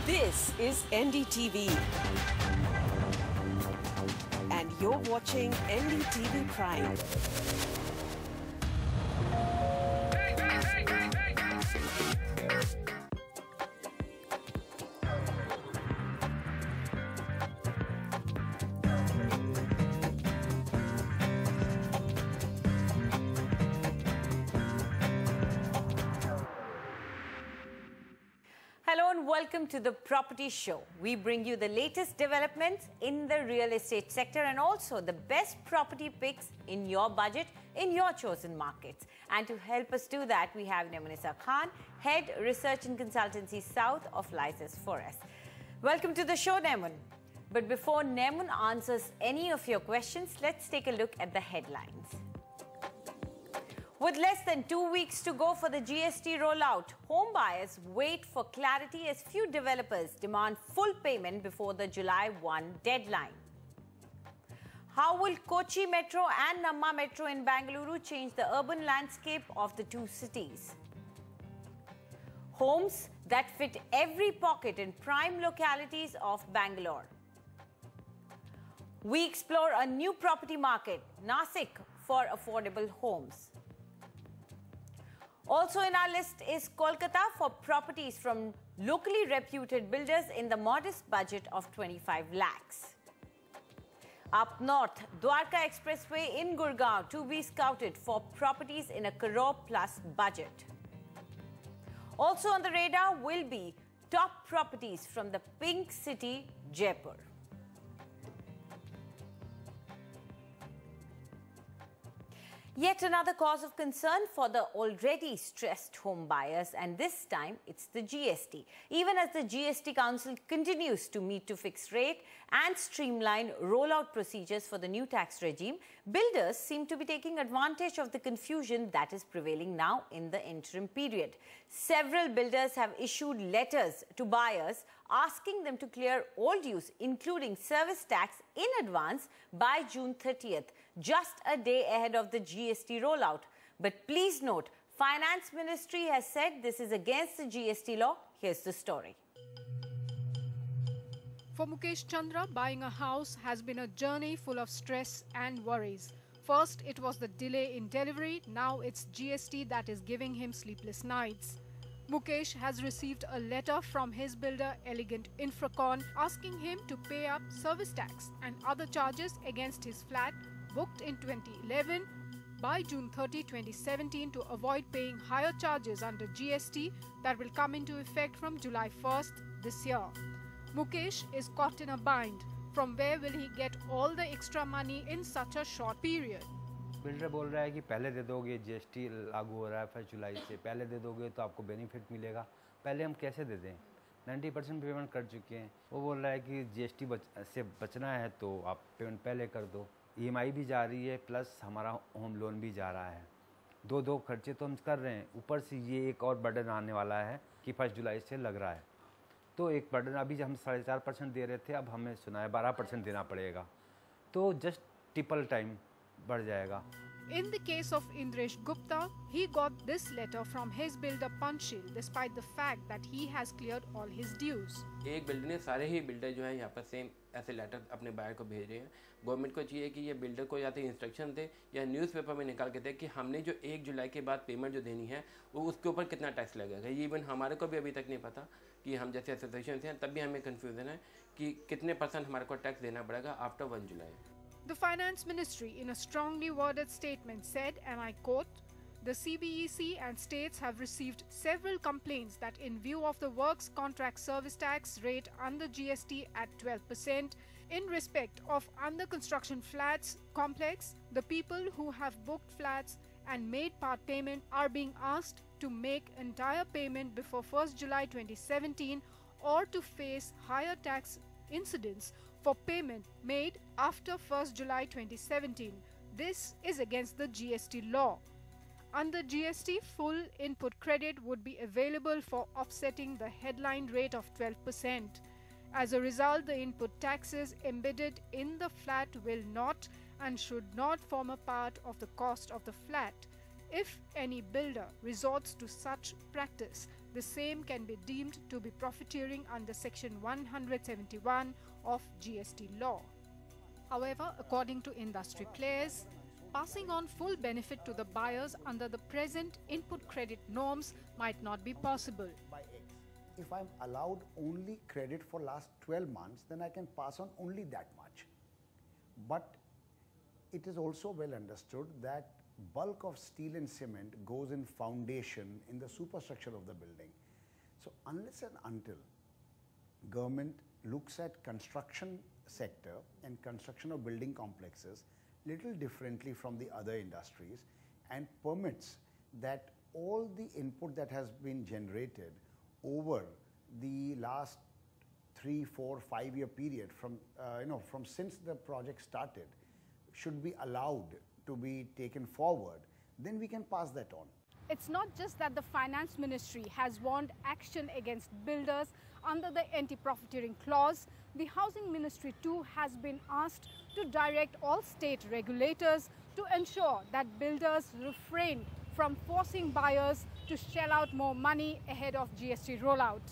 This is NDTV. And you're watching NDTV Prime. Hello and welcome to the Property Show. We bring you the latest developments in the real estate sector and also the best property picks in your budget, in your chosen markets. And to help us do that, we have Nemunisa Khan, Head Research and Consultancy South of Lysis Forest. Welcome to the show, Nemun. But before Nemun answers any of your questions, let's take a look at the headlines. With less than 2 weeks to go for the GST rollout, home buyers wait for clarity as few developers demand full payment before the July 1 deadline. How will Kochi Metro and Namma Metro in Bengaluru change the urban landscape of the two cities? Homes that fit every pocket in prime localities of Bangalore. We explore a new property market, Nashik, for affordable homes. Also in our list is Kolkata for properties from locally reputed builders in the modest budget of 25 lakhs. Up north, Dwarka Expressway in Gurgaon to be scouted for properties in a crore plus budget. Also on the radar will be top properties from the pink city, Jaipur. Yet another cause of concern for the already stressed home buyers, and this time it's the GST. Even as the GST Council continues to meet to fix rate and streamline rollout procedures for the new tax regime, builders seem to be taking advantage of the confusion that is prevailing now in the interim period. Several builders have issued letters to buyers asking them to clear all dues, including service tax, in advance by June 30th, just a day ahead of the GST rollout. But please note, Finance Ministry has said this is against the GST law. Here's the story. For Mukesh Chandra, buying a house has been a journey full of stress and worries. First, it was the delay in delivery. Now it's GST that is giving him sleepless nights. Mukesh has received a letter from his builder Elegant Infracon asking him to pay up service tax and other charges against his flat booked in 2011 by June 30, 2017 to avoid paying higher charges under GST that will come into effect from July 1st this year. Mukesh is caught in a bind. From where will he get all the extra money in such a short period? Builder बोल रहा है कि पहले दे दोगे, GST लागू हो रहा है 1 जुलाई से, पहले दे दोगे तो आपको बेनिफिट मिलेगा। पहले हम कैसे दे दें? 90% पेमेंट कर चुके हैं। वो बोल रहा है कि जीएसटी से बचना है तो आप पेमेंट पहले कर दो। ईएमआई भी जा रही है प्लस हमारा होम लोन भी जा रहा है। दो खर्चे तो हम कर रहे हैं, ऊपर से ये एक और बर्डन आने वाला है कि 1 जुलाई से लग रहा है। तो एक बर्डन अभी हम 4.5% दे रहे थे, अब हमें सुना है 12% देना पड़ेगा। तो जस्ट ट्रिपल टाइम बढ़ जाएगा। In the case of Indresh Gupta, he got this letter from his builder Panchil despite the fact that he has cleared all his dues. एक बिल्डर ने सारे ही बिल्डर जो है यहाँ पर सेम ऐसे लेटर अपने बायर को भेज रहे हैं। गवर्नमेंट को चाहिए कि ये बिल्डर को या तो इंस्ट्रक्शन दे या न्यूज़पेपर में निकाल के दे कि हमने जो 1 जुलाई के बाद पेमेंट जो देनी है वो उसके ऊपर कितना टैक्स लगेगा। ये इवन हमारे को भी अभी तक नहीं पता कि हम जैसे एसोसिएशन हैं तब भी हमें कन्फ्यूजन है कि कितने % हमारे को टैक्स देना पड़ेगा after 1 July. The Finance Ministry, in a strongly worded statement, said, and I quote, "The CBEC and states have received several complaints that in view of the works contract service tax rate under GST at 12%, in respect of under construction flats complex, the people who have booked flats and made part payment are being asked to make entire payment before 1st July 2017 or to face higher tax incidents for payment made after 1st July 2017. This is against the GST law. Under GST, full input credit would be available for offsetting the headline rate of 12%. As a result, the input taxes embedded in the flat will not and should not form a part of the cost of the flat. If any builder resorts to such practice, the same can be deemed to be profiteering under Section 171 of GST law. However, according to industry players, passing on full benefit to the buyers under the present input credit norms might not be possible. If I'm allowed only credit for last 12 months, then I can pass on only that much. But it is also well understood that bulk of steel and cement goes in foundation in the superstructure of the building. So unless and until government looks at construction sector and construction of building complexes little differently from the other industries and permits that all the input that has been generated over the last 3, 4, 5-year period from since the project started should be allowed to be taken forward, then we can pass that on. It's not just that the Finance Ministry has warned action against builders under the anti-profiteering clause. The Housing Ministry too has been asked to direct all state regulators to ensure that builders refrain from forcing buyers to shell out more money ahead of GST rollout.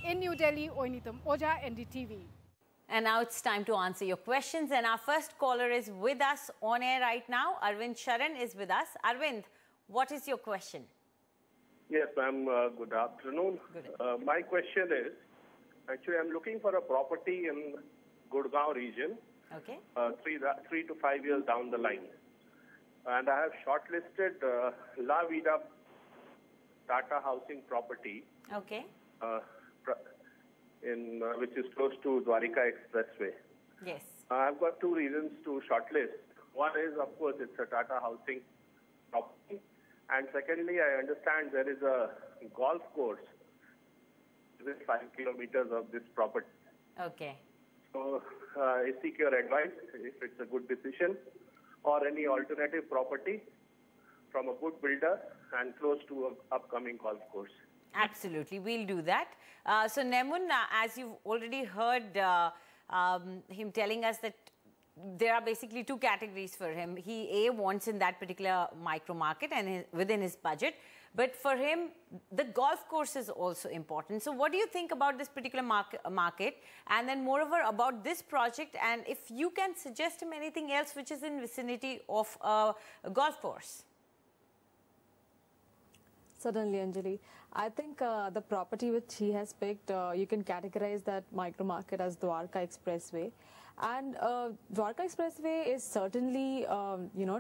In New Delhi, Oinitam Oja, NDTV. And now it's time to answer your questions. And our first caller is with us on air right now. Arvind Sharan is with us. Arvind, what is your question? Yes, ma'am. Good afternoon. My question is, actually, I'm looking for a property in Gurgaon region. Okay. 3 to 5 years down the line. And I have shortlisted La Vida Tata Housing property. Okay. Which is close to Dwarika Expressway. Yes. I've got two reasons to shortlist. One is, of course, it's a Tata Housing property. And secondly, I understand there is a golf course within 5 kilometers of this property. Okay. So I seek your advice if it's a good decision or any alternative property from a good builder and close to an upcoming golf course. Absolutely, we'll do that. So Nemun, as you've already heard him telling us that there are basically two categories for him. He wants in that particular micro market and within his budget. But for him, the golf course is also important. So what do you think about this particular market? And then moreover about this project, and if you can suggest him anything else which is in vicinity of a golf course? Certainly, Anjali. I think the property which he has picked, you can categorize that micro market as Dwarka Expressway. And Dwarka Expressway is certainly,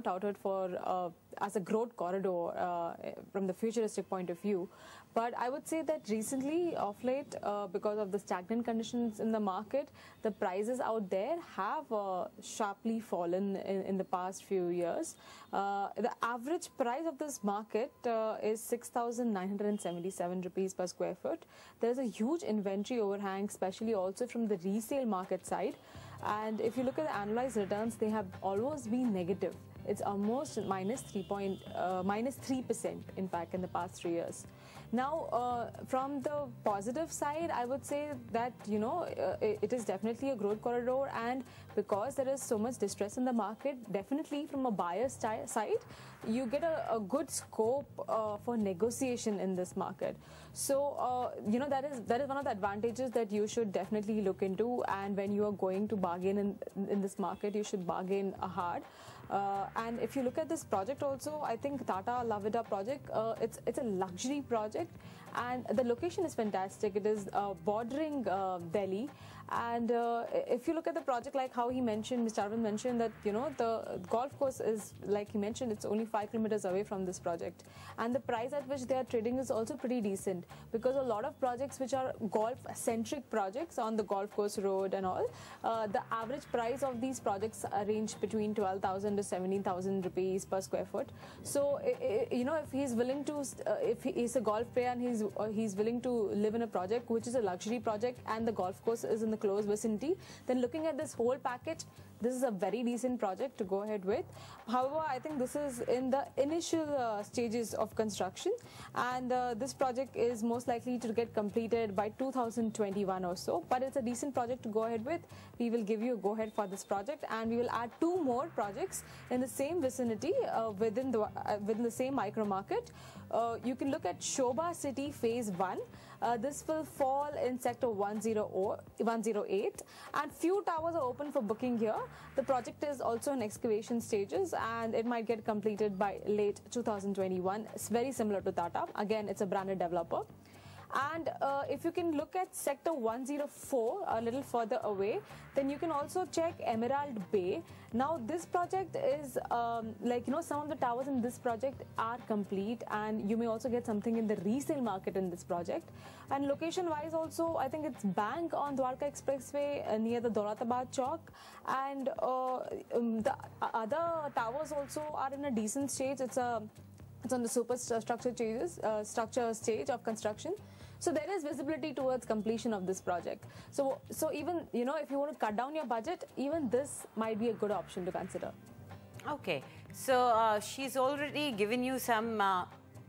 touted for as a growth corridor from the futuristic point of view. But I would say that recently, of late, because of the stagnant conditions in the market, the prices out there have sharply fallen in the past few years. The average price of this market is 6,977 rupees per square foot. There's a huge inventory overhang, especially also from the resale market side. And if you look at the annualized returns, they have always been negative. It's almost minus 3%, in fact, in the past 3 years. Now, from the positive side, I would say that, it is definitely a growth corridor, and because there is so much distress in the market, definitely from a buyer's side, you get a good scope for negotiation in this market. So, that is one of the advantages that you should definitely look into, and when you are going to bargain in this market, you should bargain hard. And if you look at this project also, I think Tata La Vida project, it's a luxury project, and the location is fantastic. It is bordering Delhi. And if you look at the project, like how he mentioned, Mr. Arvind mentioned that, the golf course is, like he mentioned, it's only 5 kilometers away from this project. And the price at which they are trading is also pretty decent, because a lot of projects which are golf-centric projects on the golf course road and all, the average price of these projects range between 12,000 to 17,000 rupees per square foot. So, if he's willing to, if he's a golf player and he's willing to live in a project which is a luxury project and the golf course is in the close vicinity, then looking at this whole package, this is a very decent project to go ahead with. However, I think this is in the initial stages of construction, and this project is most likely to get completed by 2021 or so. But it's a decent project to go ahead with. We will give you a go ahead for this project, and we will add 2 more projects in the same vicinity within the same micro market. You can look at Shobha City Phase 1. This will fall in sector 108, and few towers are open for booking here. The project is also in excavation stages, and it might get completed by late 2021. It's very similar to Tata. Again, it's a branded developer. And if you can look at sector 104 a little further away, then you can also check Emerald Bay. Now this project is some of the towers in this project are complete, and you may also get something in the resale market in this project. And location wise also, I think it's Bank on Dwarka Expressway near the Daulatabad Chowk, and the other towers also are in a decent stage. It's on the structure stage of construction. So there is visibility towards completion of this project. So even, if you want to cut down your budget, even this might be a good option to consider. Okay, so she's already given you some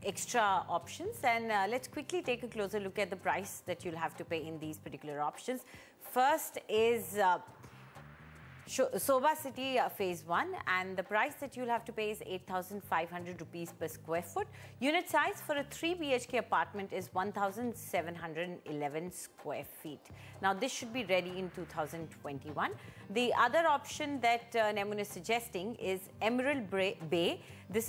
extra options, and let's quickly take a closer look at the price that you'll have to pay in these particular options. First is Shobha City Phase 1, and the price that you'll have to pay is 8,500 rupees per square foot. Unit size for a 3 BHK apartment is 1,711 square feet. Now this should be ready in 2021. The other option that Nemun is suggesting is Emerald Bay. This